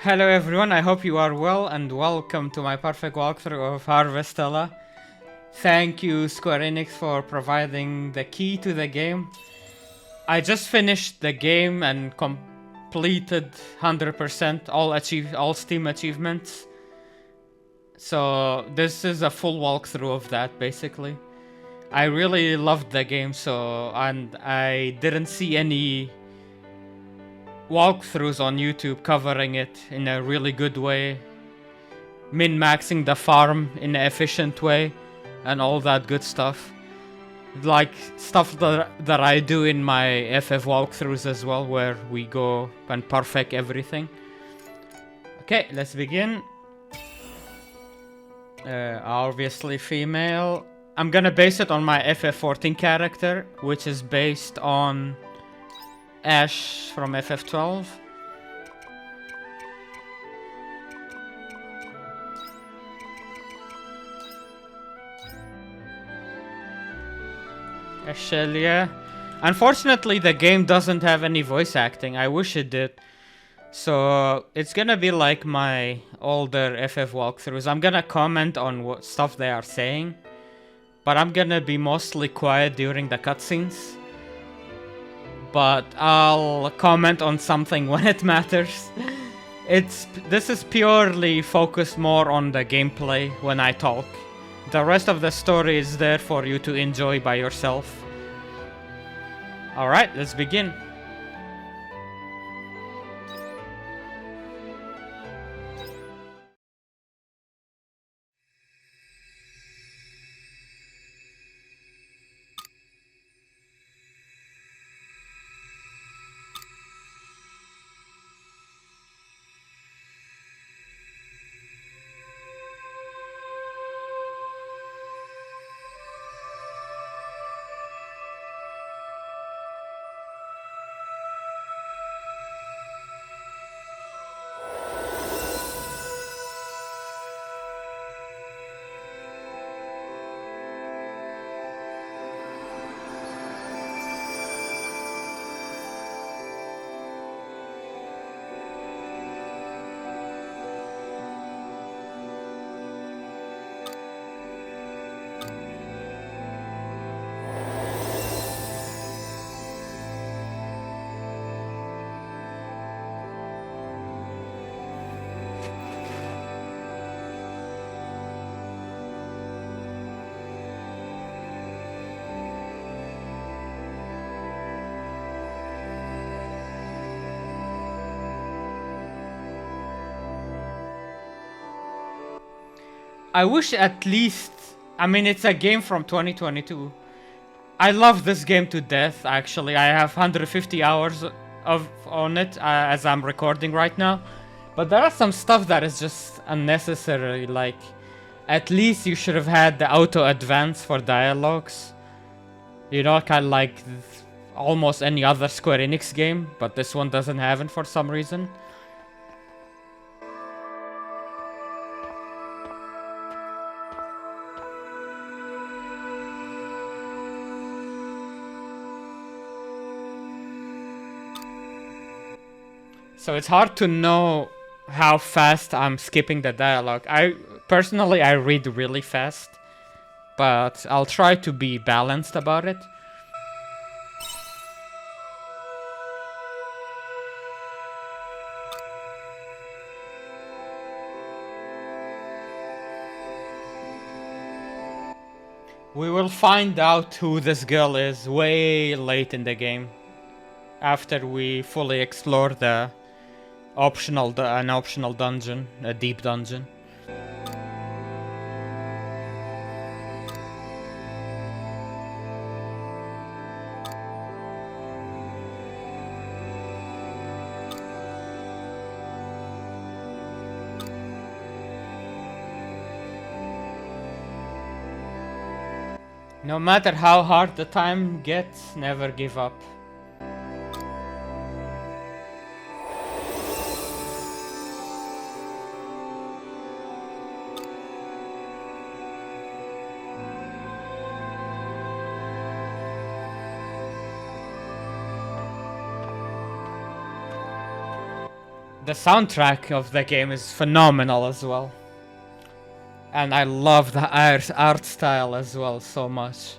Hello everyone, I hope you are well and welcome to my perfect walkthrough of HARVESTELLA. Thank you Square Enix for providing the key to the game. I just finished the game and completed 100% all Steam achievements. So this is a full walkthrough of that basically. I really loved the game and I didn't see any walkthroughs on YouTube covering it in a really good way, min-maxing the farm in an efficient way, and all that good stuff. Like stuff that I do in my FF walkthroughs as well, where we go and perfect everything. Okay, let's begin. Obviously female. I'm gonna base it on my FF14 character, which is based on Ash from FF12. Ashelia. Unfortunately, the game doesn't have any voice acting. I wish it did. So it's gonna be like my older FF walkthroughs. I'm gonna comment on what stuff they are saying, but I'm gonna be mostly quiet during the cutscenes. But I'll comment on something when it matters. This is purely focused more on the gameplay when I talk. The rest of the story is there for you to enjoy by yourself. Alright, let's begin. I wish at least... I mean, it's a game from 2022. I love this game to death, actually. I have 150 hours on it as I'm recording right now. But there are some stuff that is just unnecessary, like... At least you should have had the auto-advance for dialogues. You know, kind of like almost any other Square Enix game, but this one doesn't have it for some reason. So it's hard to know how fast I'm skipping the dialogue. Personally, I read really fast, but I'll try to be balanced about it. We will find out who this girl is way late in the game, after we fully explore an optional dungeon, a deep dungeon. No matter how hard the time gets, never give up. The soundtrack of the game is phenomenal as well. And I love the art style as well so much.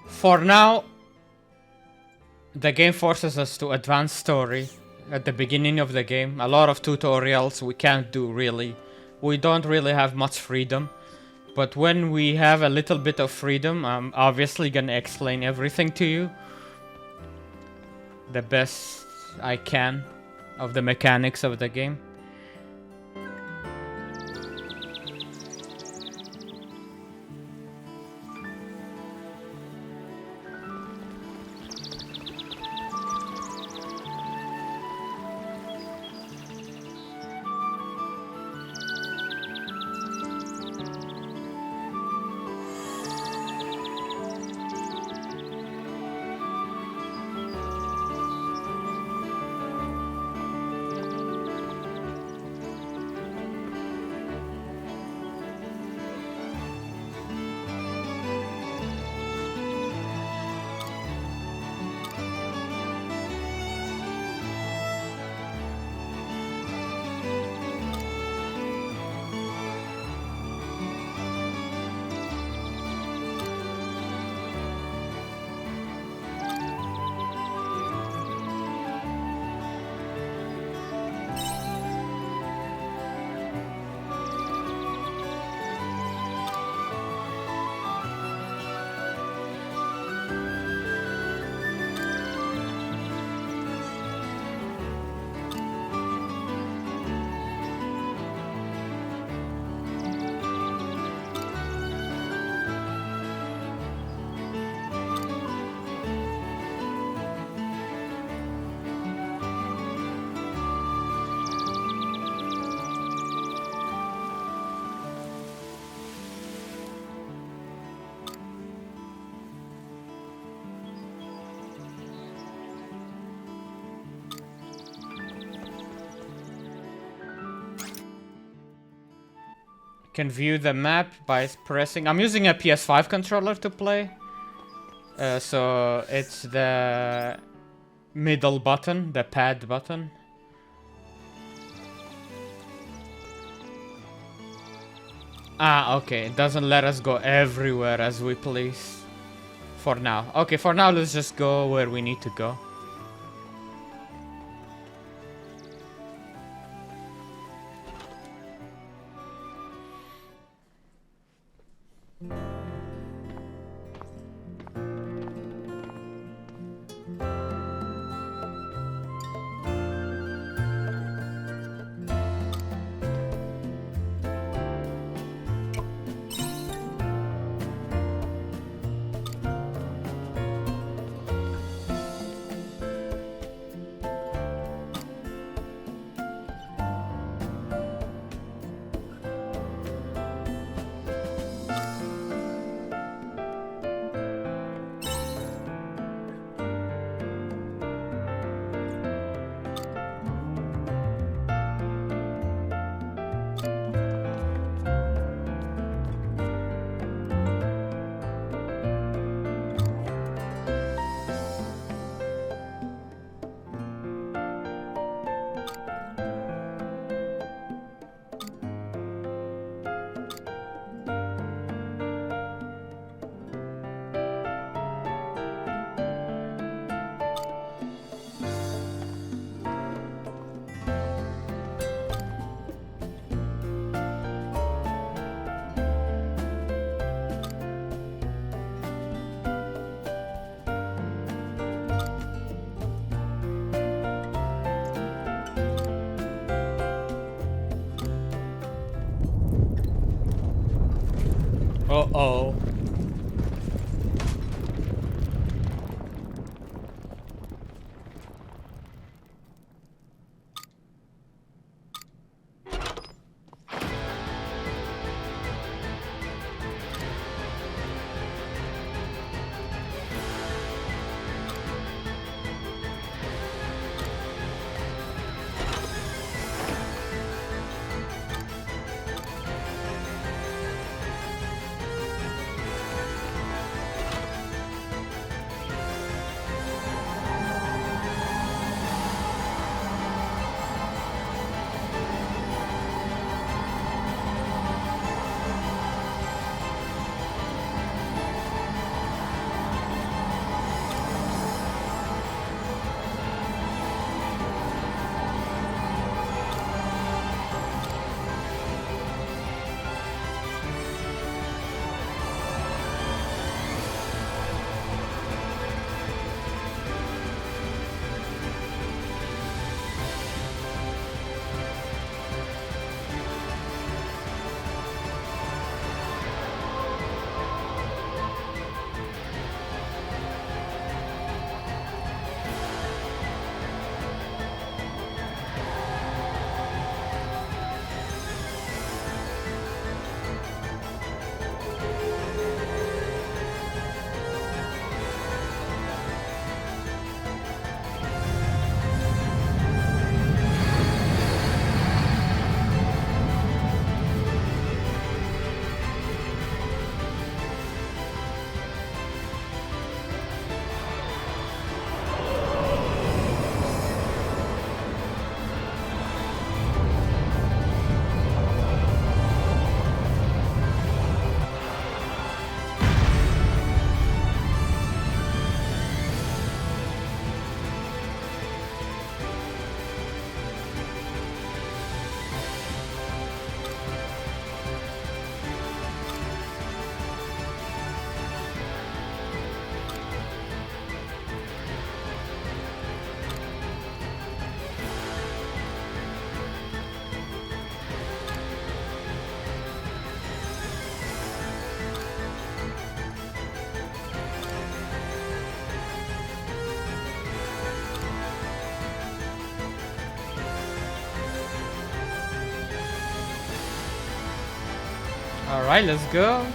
For now, the game forces us to advance story at the beginning of the game. A lot of tutorials we can't do really. We don't really have much freedom. But when we have a little bit of freedom, I'm obviously gonna explain everything to you. The best I can of the mechanics of the game. Can view the map by pressing. I'm using a PS5 controller to play. So it's the middle button, the pad button. Ah, okay. It doesn't let us go everywhere as we please. For now. Okay, for now let's just go where we need to go. Uh-oh. Alright, let's go.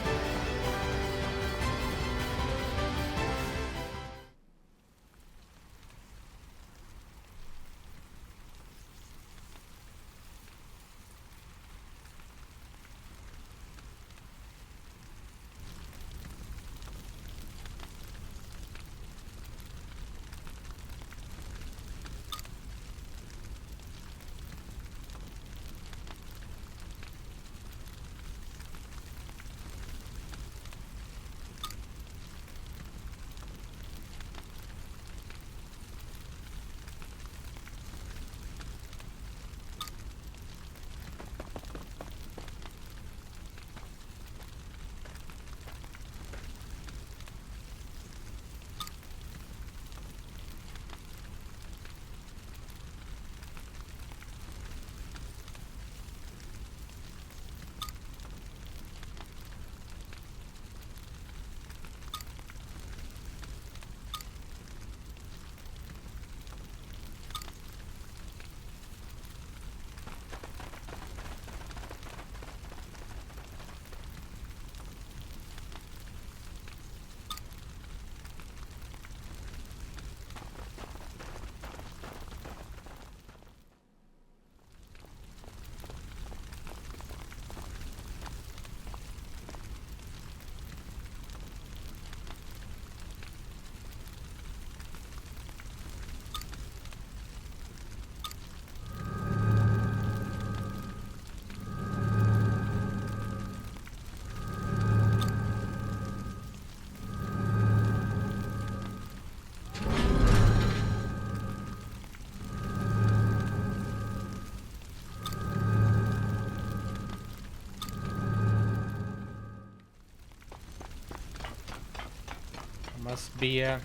Must be a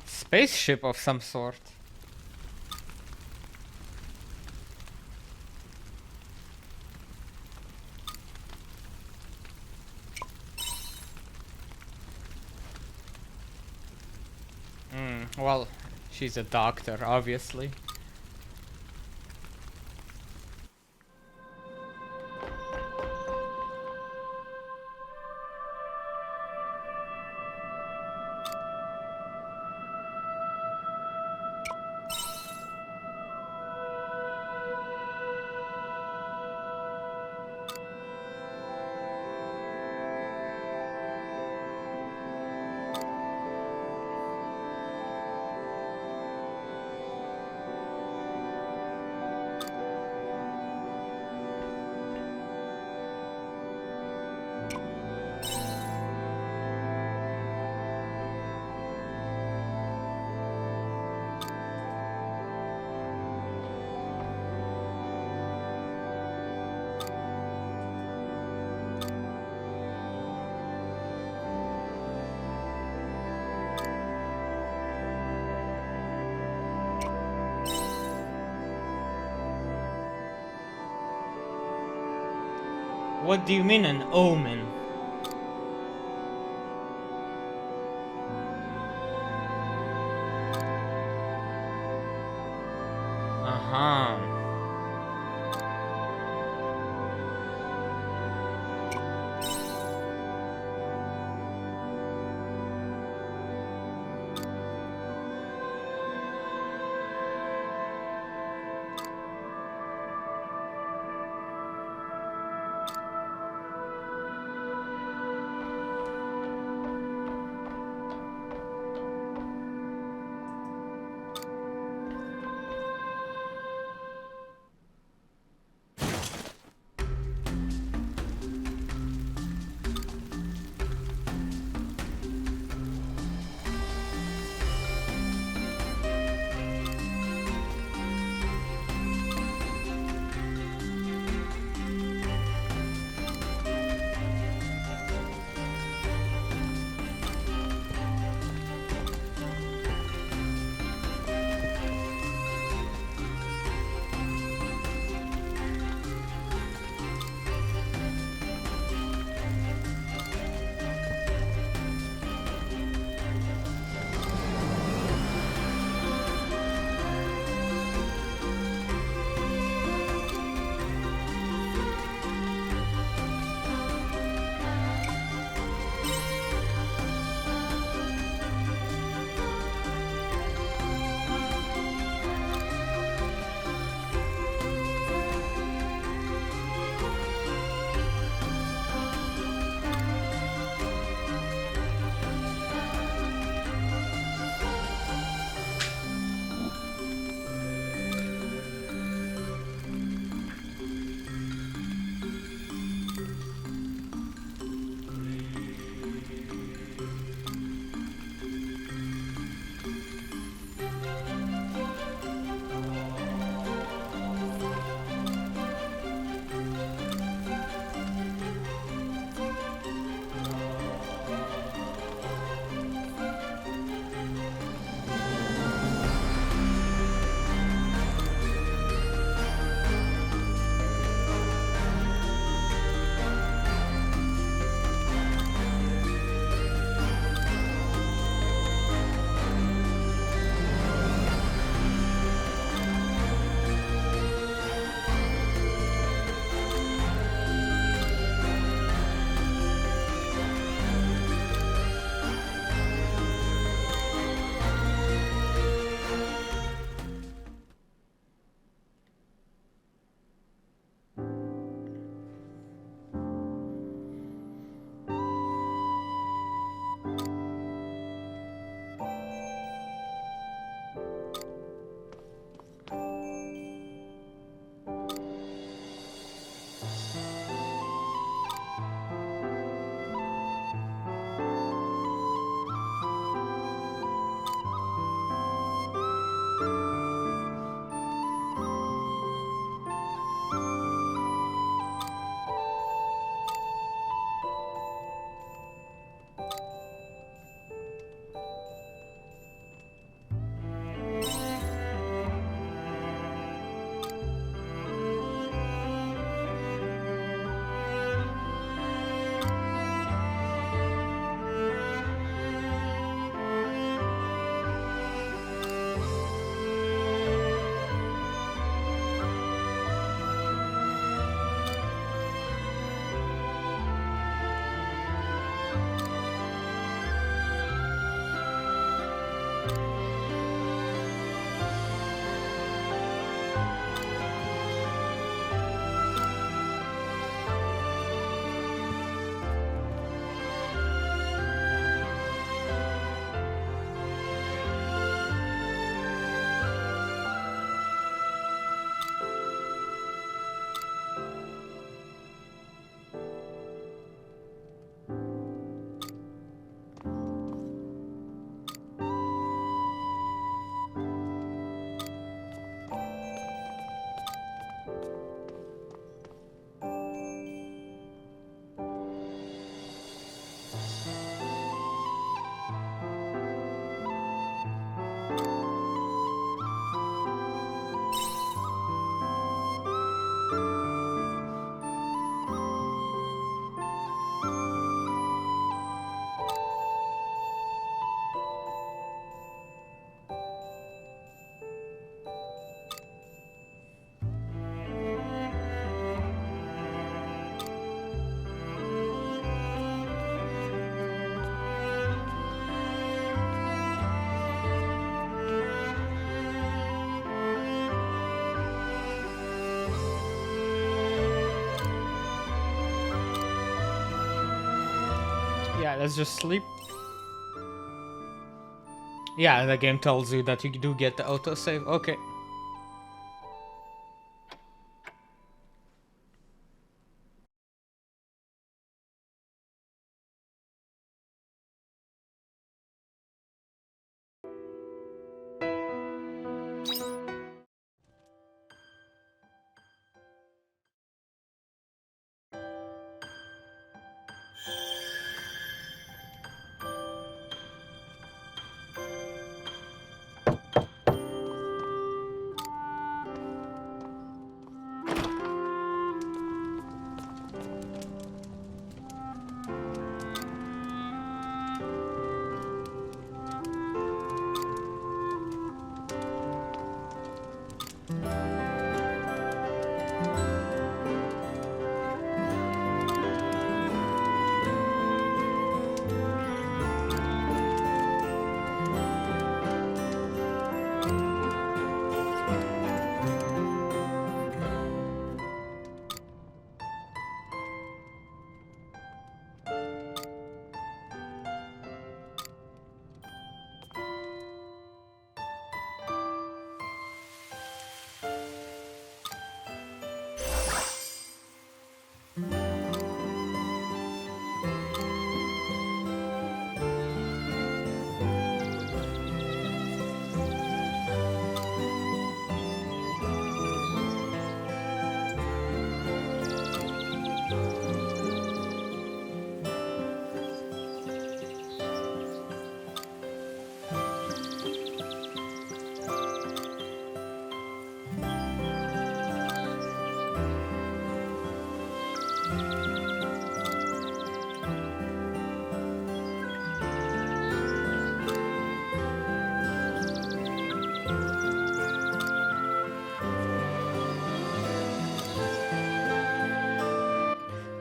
spaceship of some sort. Well, she's a doctor, obviously. What do you mean an omen? Uh-huh. Yeah, let's just sleep. Yeah, the game tells you that you do get the autosave. Okay.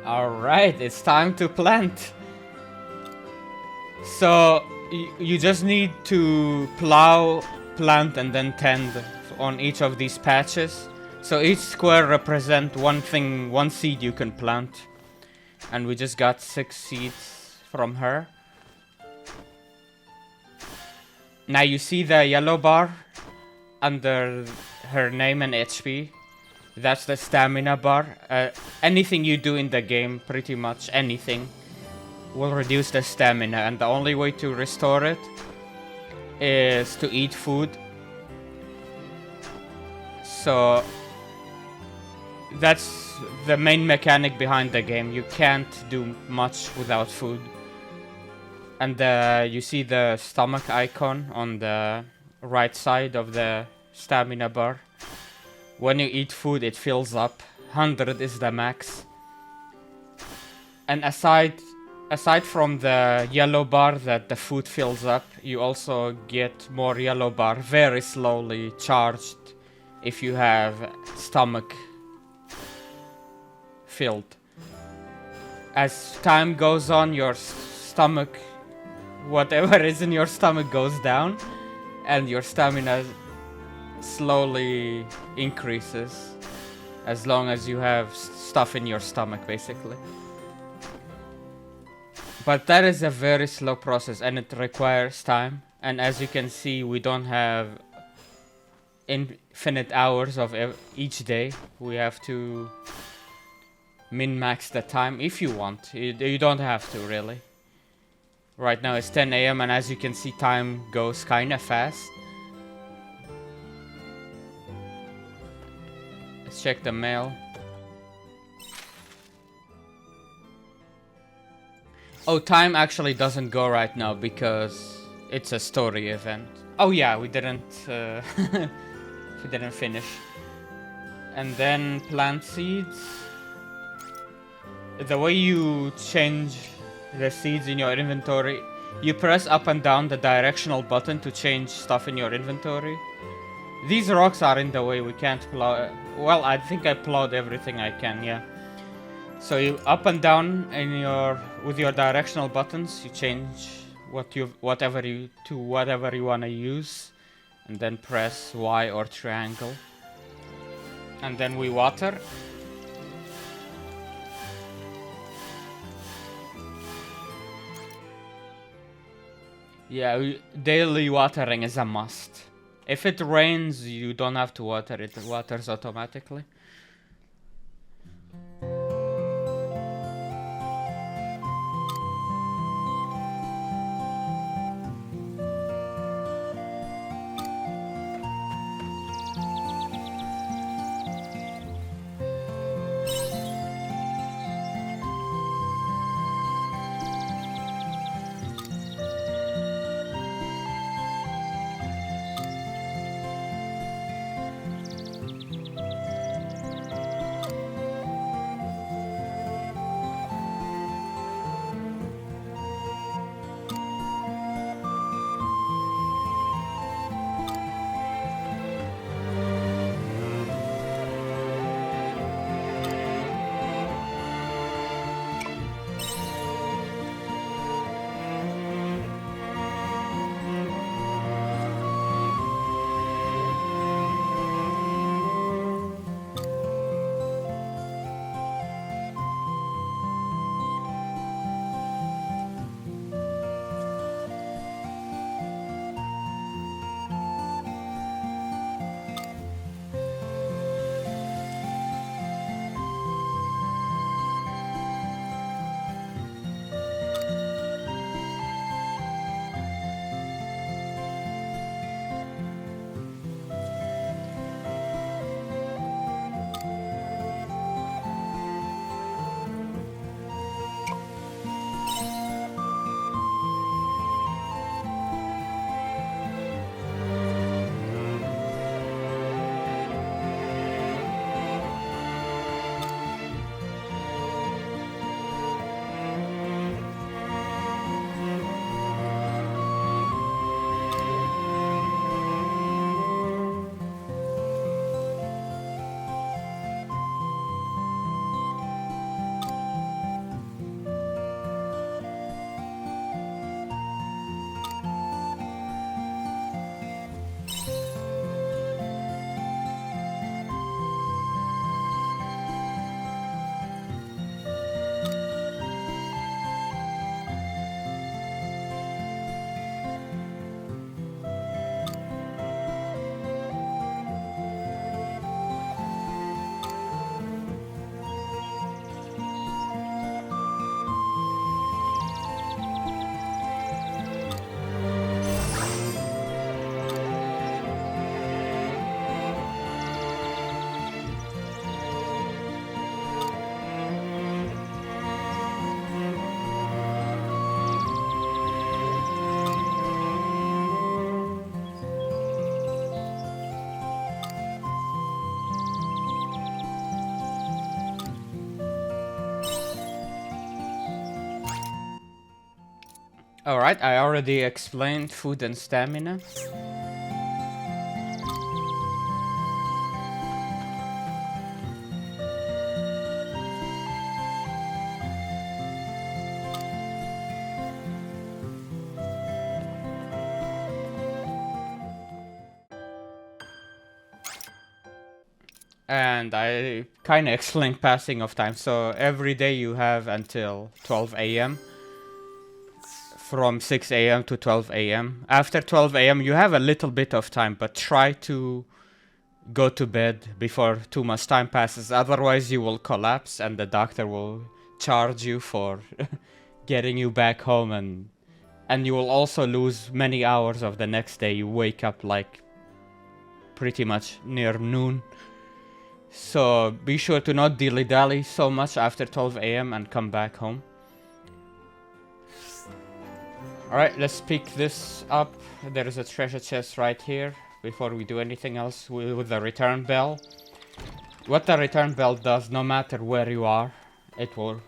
Alright, it's time to plant. So, you just need to plow, plant, and then tend on each of these patches. So each square represents one thing, one seed you can plant. And we just got 6 seeds from her. Now you see the yellow bar under her name and HP. That's the stamina bar. Anything you do in the game, pretty much anything, will reduce the stamina, and the only way to restore it is to eat food. So that's the main mechanic behind the game. You can't do much without food. And you see the stomach icon on the right side of the stamina bar. When you eat food, it fills up. 100 is the max. And aside from the yellow bar that the food fills up, you also get more yellow bar very slowly charged if you have stomach filled. As time goes on, your stomach, whatever is in your stomach, goes down, and your stamina slowly increases as long as you have stuff in your stomach, basically. But that is a very slow process, and it requires time. And as you can see, we don't have infinite hours of each day. We have to min-max the time if you want. You don't have to, really. Right now it's 10 AM, and as you can see, time goes kinda fast. Let's check the mail. Oh, time actually doesn't go right now because it's a story event. Oh yeah, we didn't we didn't finish. And then plant seeds. The way you change the seeds in your inventory, you press up and down the directional button to change stuff in your inventory. These rocks are in the way, we can't plow. Well, I think I plowed everything I can, yeah. So you up and down with your directional buttons, you change whatever you wanna use, and then press Y or triangle. And then we water. Yeah, daily watering is a must. If it rains, you don't have to water it. It waters automatically. Alright, I already explained food and stamina. And I kinda explained passing of time. So every day you have until 12 a.m. From 6 a.m. to 12 a.m. After 12 a.m. you have a little bit of time, but try to go to bed before too much time passes. Otherwise you will collapse and the doctor will charge you for getting you back home, and you will also lose many hours of the next day. You wake up like pretty much near noon. So be sure to not dilly-dally so much after 12 a.m. and come back home. Alright, let's pick this up. There is a treasure chest right here. Before we do anything else with the return bell. What the return bell does, no matter where you are, it will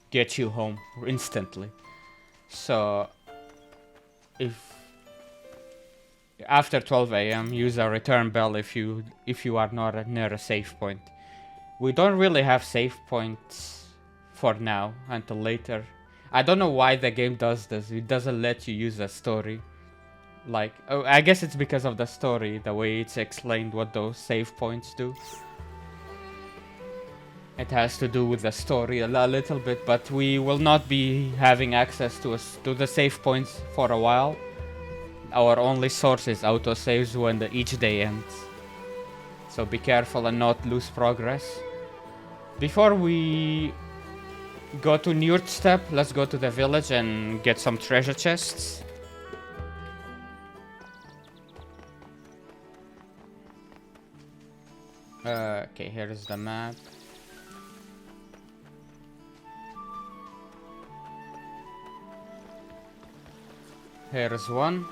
get you home instantly. So if after 12 a.m. use a return bell if you are not near a save point. We don't really have save points for now until later. I don't know why the game does this. It doesn't let you use a story. Like, oh, I guess it's because of the story, the way it's explained what those save points do. It has to do with the story a little bit, but we will not be having access to the save points for a while. our only source is autosaves when each day ends. So be careful and not lose progress. Before we go to Newt Step, let's go to the village and get some treasure chests. Okay, here is the map. Here is one.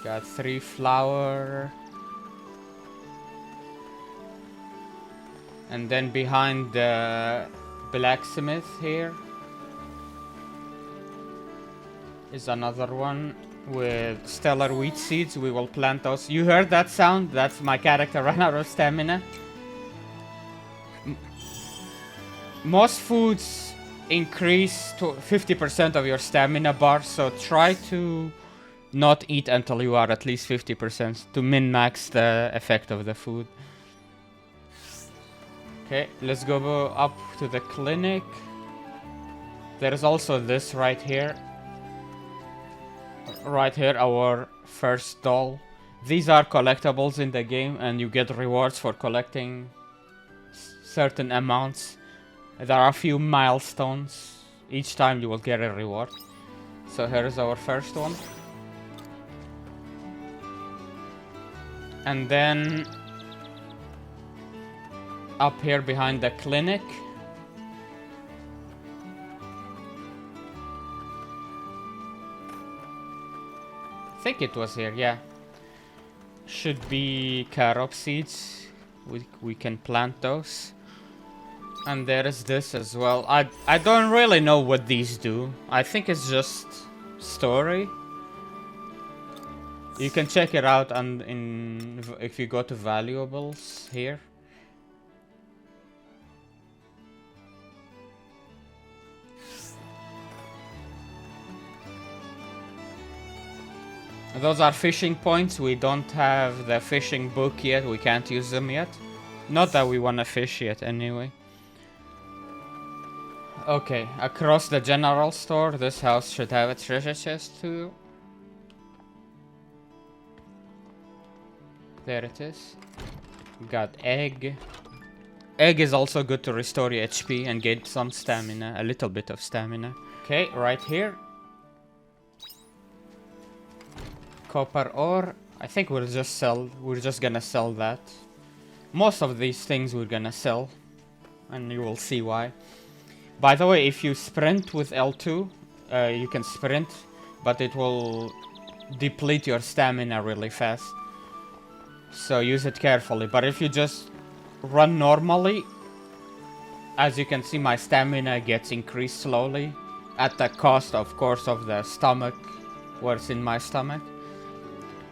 Got 3 flour. And then behind the blacksmith here is another one with stellar wheat seeds. We will plant those. You heard that sound? That's my character ran out of stamina. Most foods increase to 50% of your stamina bar, so try to not eat until you are at least 50% to min-max the effect of the food. Okay, let's go up to the clinic. There's also this right here. Right here, our first doll. These are collectibles in the game, and you get rewards for collecting certain amounts. There are a few milestones. Each time you will get a reward. So here's our first one. And then up here behind the clinic, I think it was here, yeah. Should be carob seeds. We can plant those. And there is this as well. I don't really know what these do. I think it's just story. You can check it out if you go to valuables here. Those are fishing points. We don't have the fishing book yet. We can't use them yet. Not that we want to fish yet anyway. Okay, across the general store, this house should have a treasure chest too. There it is. Got egg. Egg is also good to restore your HP and get some stamina, a little bit of stamina. Okay, right here. Copper ore. I think we're just gonna sell that. Most of these things we're gonna sell, and you will see why. By the way, if you sprint with L2, you can sprint, but it will deplete your stamina really fast. So use it carefully. But if you just run normally, as you can see, my stamina gets increased slowly, at the cost, of course, of the stomach, what's in my stomach.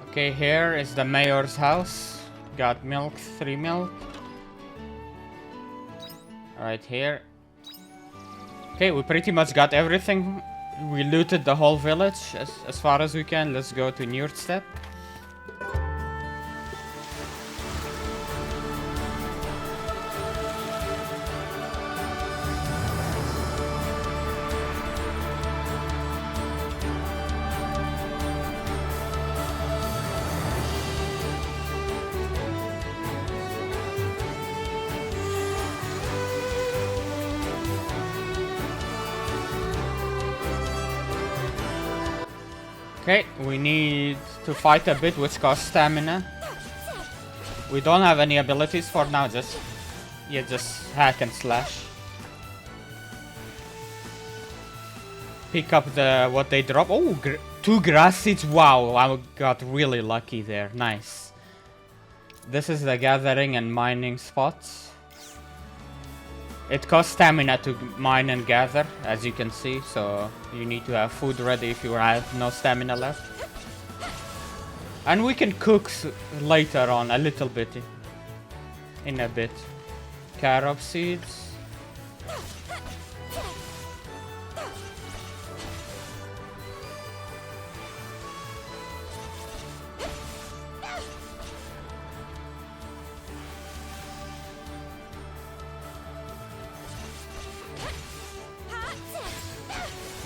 Okay, here is the mayor's house. Got milk, 3 milk. Right here. Okay, we pretty much got everything. We looted the whole village as far as we can. Let's go to Newt Step. Okay, we need to fight a bit, which costs stamina. We don't have any abilities for now, just hack and slash. Pick up what they drop. Oh, 2 grass seeds. Wow, I got really lucky there. Nice. This is the gathering and mining spots. It costs stamina to mine and gather, as you can see, so you need to have food ready if you have no stamina left. And we can cook later on, a little bit, in a bit. Carob seeds.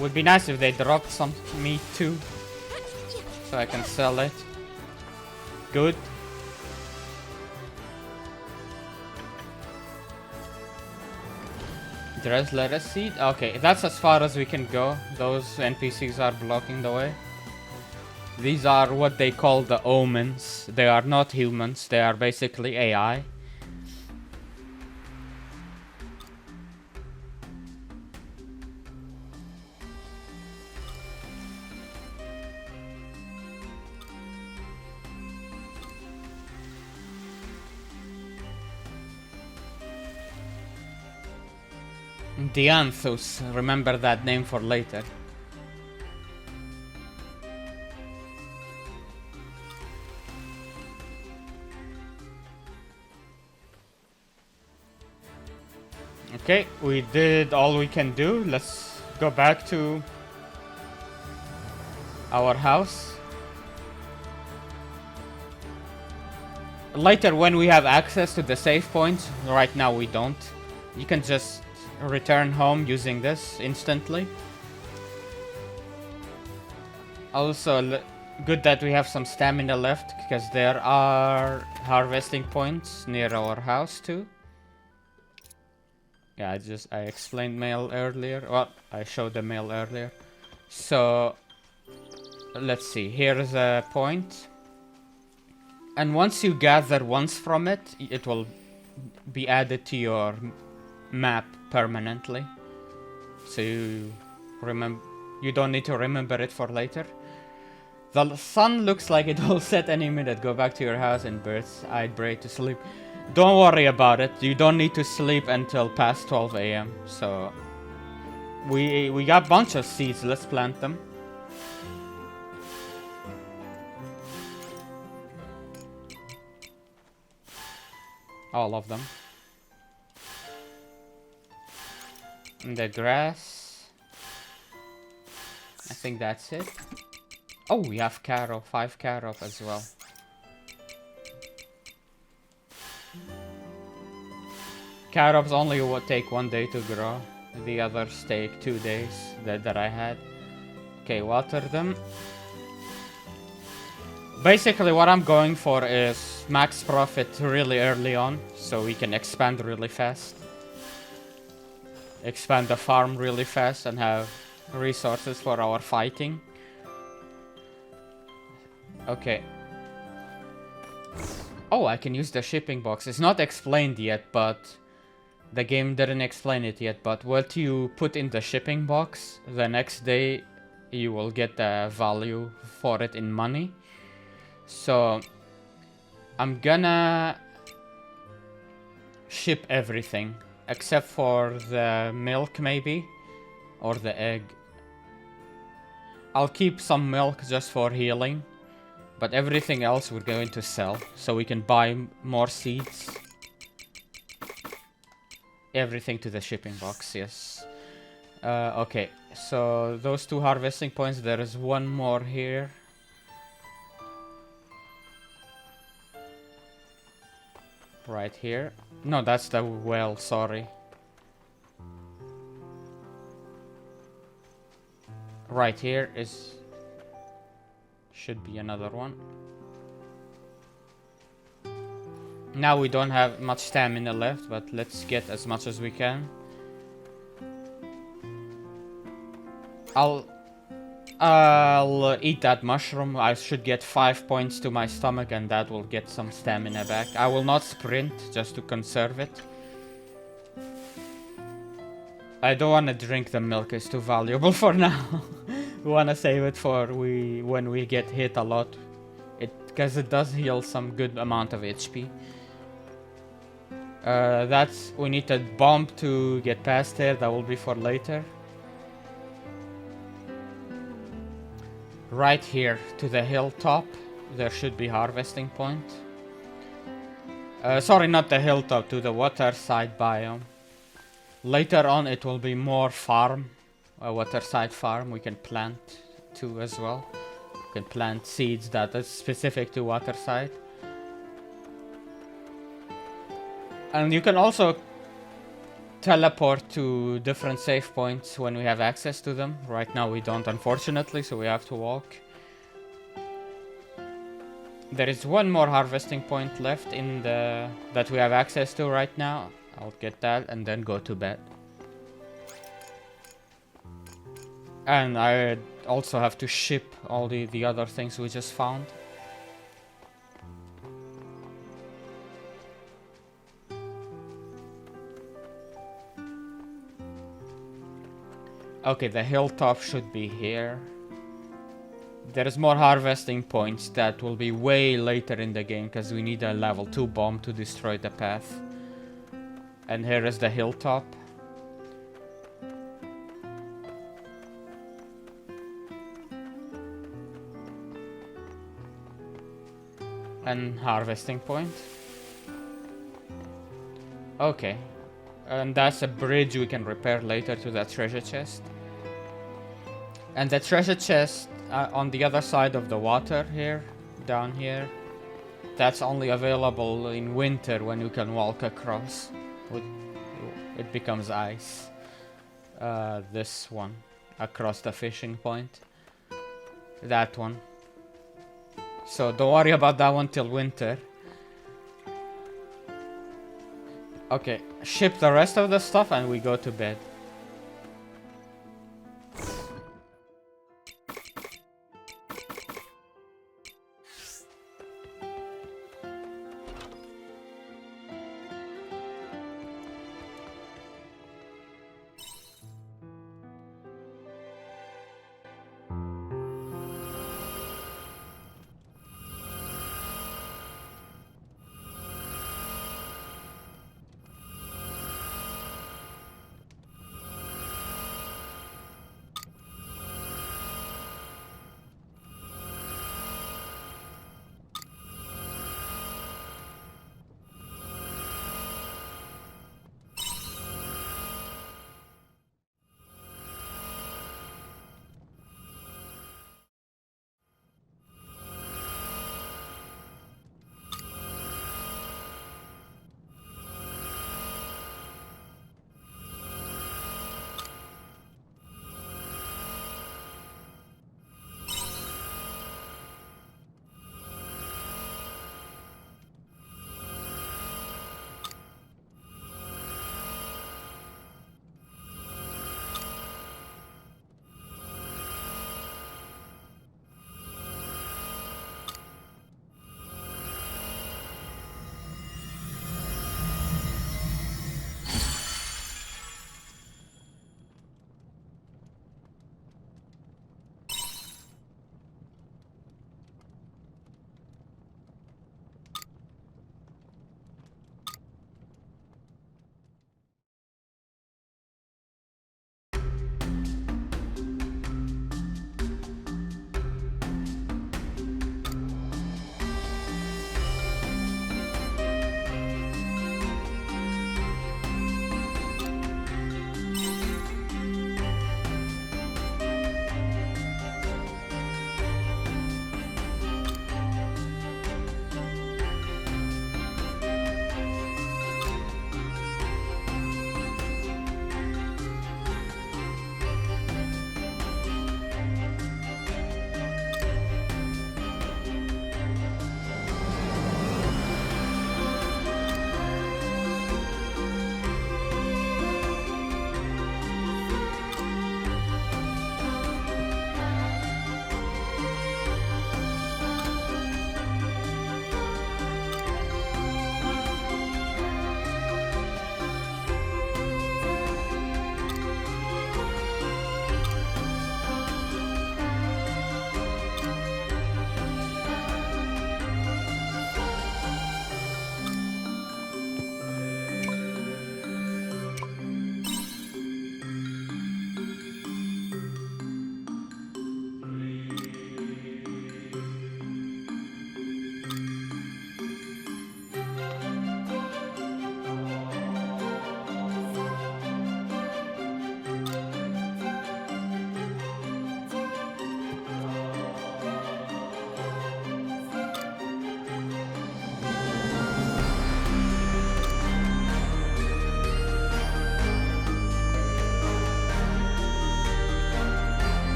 Would be nice if they dropped some meat too. so I can sell it. Good. Dress lettuce seed? Okay, that's as far as we can go. Those NPCs are blocking the way. These are what they call the omens. They are not humans, they are basically AI. Dianthus, remember that name for later. Okay, we did all we can do. Let's go back to our house. Later when we have access to the save points, right now we don't. You can just return home using this instantly. Also, good that we have some stamina left, because there are harvesting points near our house too. Yeah, I explained mail earlier. Well, I showed the mail earlier. So, let's see. Here's a point. And once you gather once from it, it will be added to your map permanently. So you don't need to remember it for later. The sun looks like it will set any minute. Go back to your house and birds. I'd pray to sleep. Don't worry about it. You don't need to sleep until past 12 AM. So we got a bunch of seeds. Let's plant them. All of them. And the grass. I think that's it. Oh, we have carob, 5 carob as well. Carobs only would take 1 day to grow. The others take 2 days that I had. Okay, water them. Basically what I'm going for is max profit really early on, so we can expand really fast. Expand the farm really fast and have resources for our fighting. Okay. Oh, I can use the shipping box. It's not explained yet, but the game didn't explain it yet. But what you put in the shipping box, the next day you will get the value for it in money. So I'm gonna ship everything except for the milk maybe, or the egg. I'll keep some milk just for healing, but everything else we're going to sell so we can buy more seeds. Everything to the shipping box, yes. Okay, so those 2 harvesting points, there is 1 more here. Right here. No, that's the well, sorry. Right here is... should be another one. Now we don't have much stamina left, but let's get as much as we can. I'll eat that mushroom. I should get 5 points to my stomach and that will get some stamina back. I will not sprint just to conserve it. I don't want to drink the milk, it's too valuable for now. We want to save it for when we get hit a lot. Because it does heal some good amount of HP. We need a bomb to get past here, that will be for later. Right here to the hilltop, there should be harvesting point. Sorry, not the hilltop, to the waterside biome. Later on it will be more farm, a waterside farm we can plant too as well. We can plant seeds that is specific to waterside. And you can also teleport to different save points when we have access to them. Right now we don't, unfortunately, so we have to walk. There is one more harvesting point left in the that we have access to right now. I'll get that and then go to bed. And I also have to ship all the other things we just found. Okay, the hilltop should be here. There's more harvesting points that will be way later in the game because we need a level 2 bomb to destroy the path. And here is the hilltop. And harvesting point. Okay. And that's a bridge we can repair later to that treasure chest. And the treasure chest on the other side of the water here, down here, that's only available in winter when you can walk across. It becomes ice. This one, across the fishing point. That one. So don't worry about that one till winter. Okay, ship the rest of the stuff and we go to bed.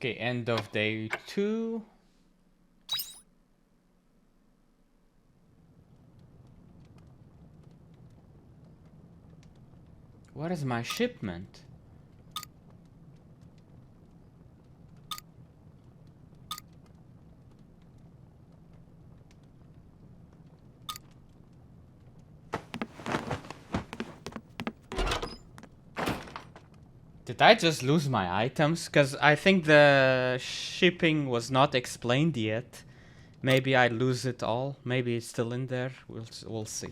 Okay, end of day 2. What is my shipment? Did I just lose my items? Because I think the shipping was not explained yet. Maybe I lose it all. Maybe it's still in there. We'll see.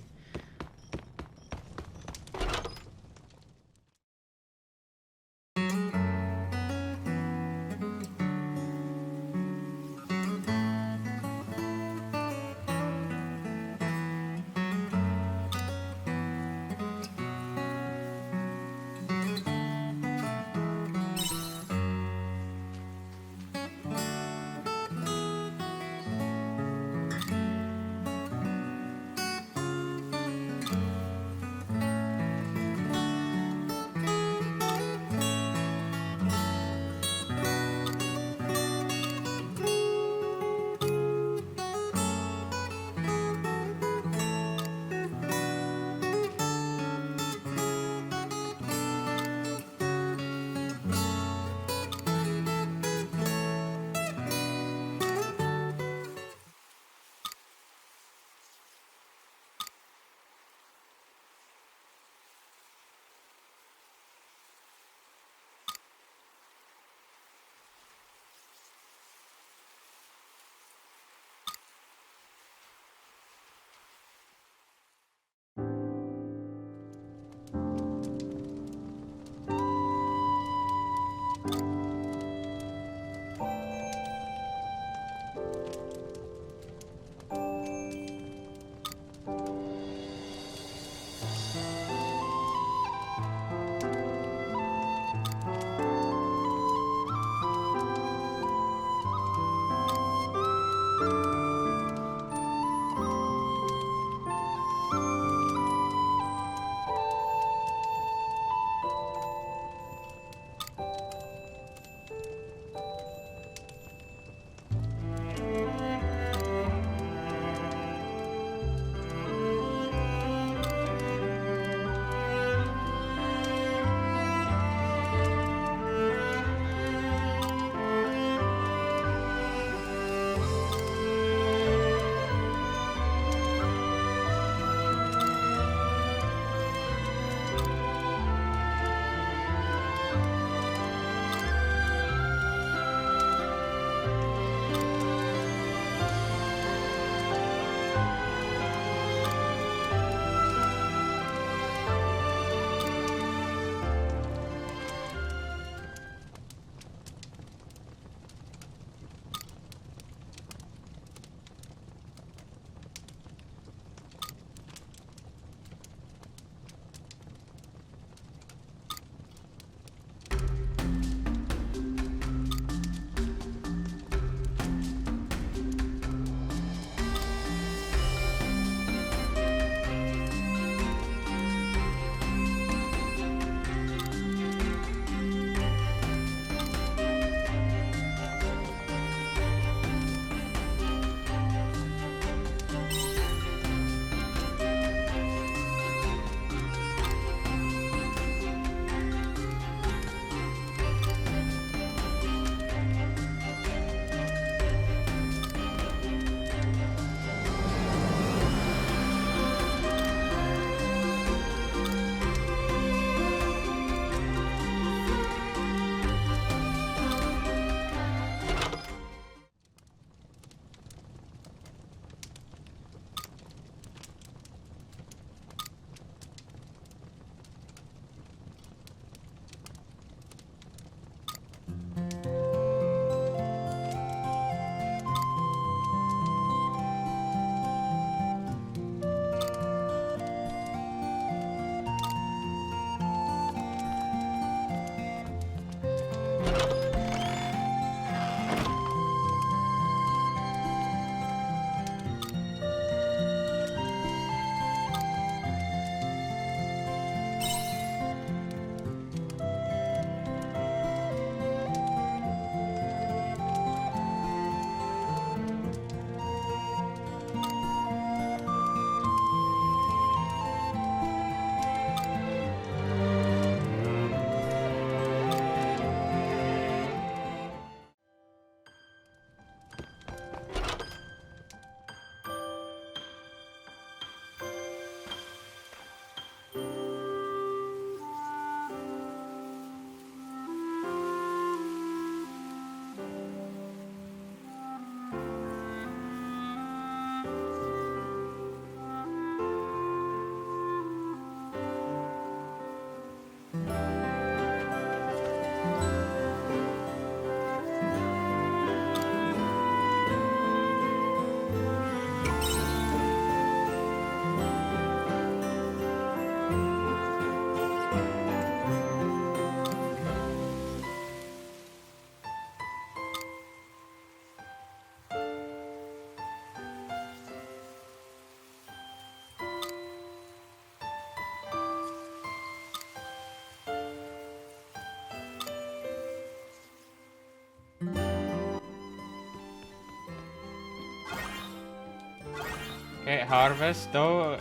Okay, harvest though.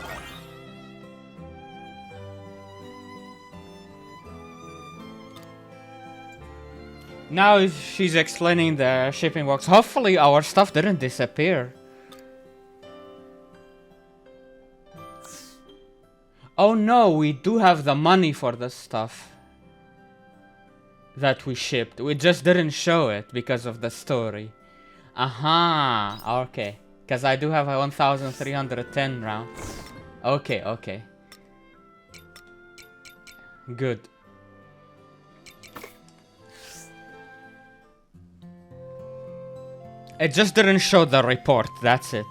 Now she's explaining the shipping box. Hopefully our stuff didn't disappear. Oh no, we do have the money for the stuff that we shipped. We just didn't show it because of the story. Aha, okay. Because I do have 1,310 rounds. Okay, okay. Good. It just didn't show the report, that's it.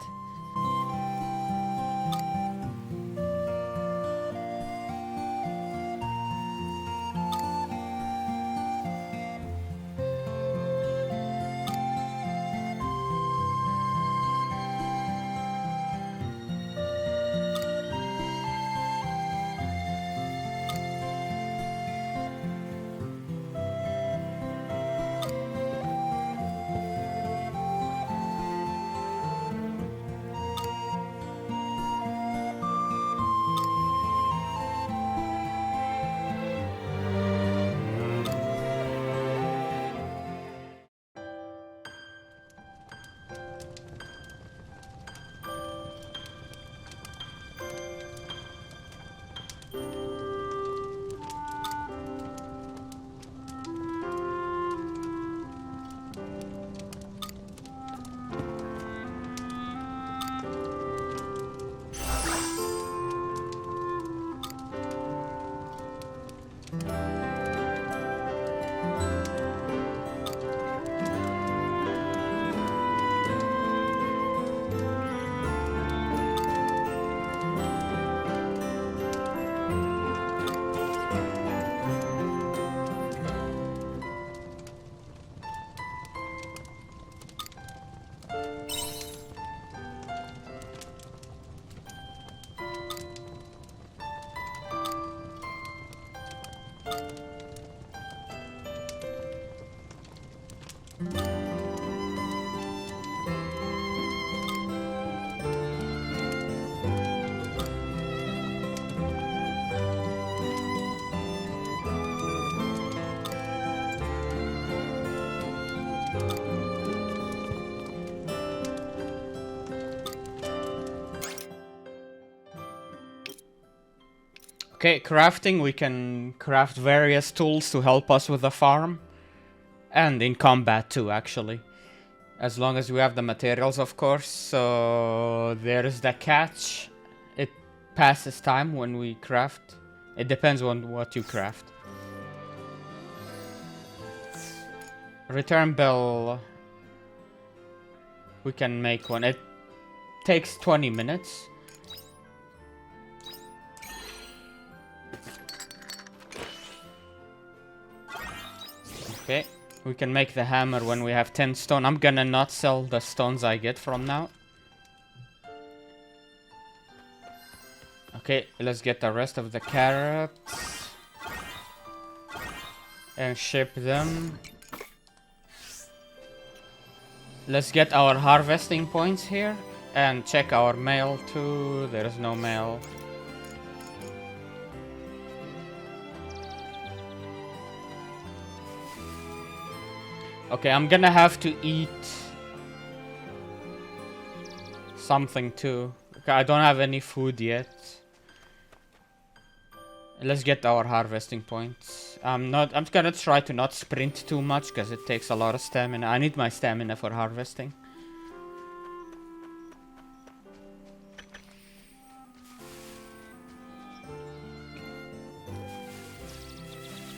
Okay, crafting, we can craft various tools to help us with the farm. And in combat too, actually. As long as we have the materials, of course. So there is the catch. It passes time when we craft. It depends on what you craft. Return bell. We can make one. It takes 20 minutes. Okay, we can make the hammer when we have 10 stone. I'm gonna not sell the stones I get from now. Okay, let's get the rest of the carrots. And ship them. Let's get our harvesting points here. And check our mail too. There is no mail. Okay, I'm gonna have to eat something too. Okay, I don't have any food yet. Let's get our harvesting points. I'm just gonna try to not sprint too much because it takes a lot of stamina. I need my stamina for harvesting.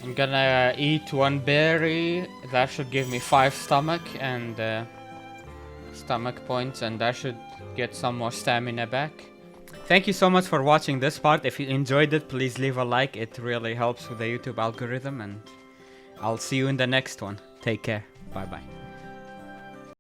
I'm gonna eat one berry. That should give me 5 stomach and stomach points, and that should get some more stamina back. Thank you so much for watching this part. If you enjoyed it, please leave a like. It really helps with the YouTube algorithm, and I'll see you in the next one. Take care. Bye bye.